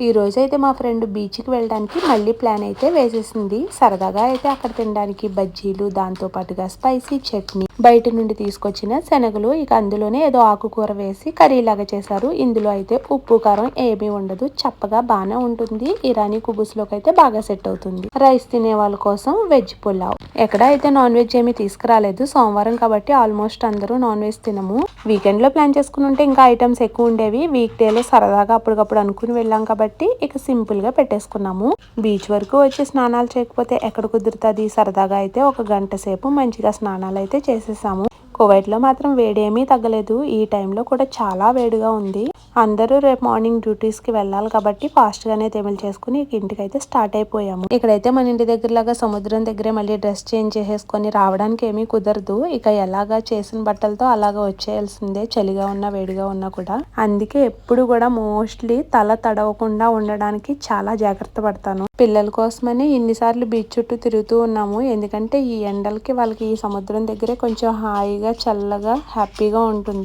ఈ రోజు అయితే మా ఫ్రెండ్ బీచ్కి వెళ్ళడానికి మళ్ళీ ప్లాన్ అయితే వేసేసింది. సరదాగా అయితే అక్కడ తినడానికి బజ్జీలు, దాంతో పాటుగా స్పైసీ చట్నీ, బయట నుండి తీసుకొచ్చిన శనగలు, ఇక అందులోనే ఏదో ఆకుకూర వేసి కర్రీ లాగా చేశారు. ఇందులో అయితే ఉప్పు కారం ఏమీ ఉండదు, చప్పగా బాగానే ఉంటుంది. ఇరానీ కుబుస్ లోకి అయితే బాగా సెట్ అవుతుంది. రైస్ తినే వాళ్ళ కోసం వెజ్ పులావ్. ఎక్కడ అయితే నాన్ వెజ్ ఏమీ తీసుకురాలేదు, సోమవారం కాబట్టి ఆల్మోస్ట్ అందరూ నాన్ వెజ్ తినము. వీకెండ్ లో ప్లాన్ చేసుకుని ఉంటే ఇంకా ఐటమ్స్ ఎక్కువ ఉండేవి. వీక్ డే లో సరదాగా అప్పటికప్పుడు అనుకుని వెళ్ళాం కాబట్టి ఇక సింపుల్ గా పెట్టేసుకున్నాము. బీచ్ వరకు వచ్చి స్నానాలు చేయకపోతే ఎక్కడ కుదురుతుంది. సరదాగా అయితే ఒక గంట సేపు మంచిగా స్నానాలు అయితే చేసేసాము. కువైట్ లో మాత్రం వేడేమీ తగ్గలేదు. ఈ టైంలో కూడా చాలా వేడిగా ఉంది. అందరూ రేపు మార్నింగ్ డ్యూటీస్ కి వెళ్ళాలి కాబట్టి ఫాస్ట్ గానే తెమిల్ చేసుకుని ఇంటికైతే స్టార్ట్ అయిపోయాము. ఇక్కడైతే మన ఇంటి దగ్గర లాగా సముద్రం దగ్గరే మళ్ళీ డ్రెస్ చేంజ్ చేసేసుకొని రావడానికి ఏమీ కుదరదు. ఇక ఎలాగా చేసిన బట్టలతో అలాగా వచ్చేయాల్సిందే, చలిగా ఉన్నా వేడిగా ఉన్నా కూడా. అందుకే ఎప్పుడు కూడా మోస్ట్లీ తల తడవకుండా ఉండడానికి చాలా జాగ్రత్త పడతాను. పిల్లల కోసమని ఇన్నిసార్లు బీచ్ చుట్టూ తిరుగుతూ ఉన్నాము. ఎందుకంటే ఈ ఎండలకి వాళ్ళకి ఈ సముద్రం దగ్గరే కొంచెం హాయిగా చల్లగా హ్యాపీగా ఉంటుంది.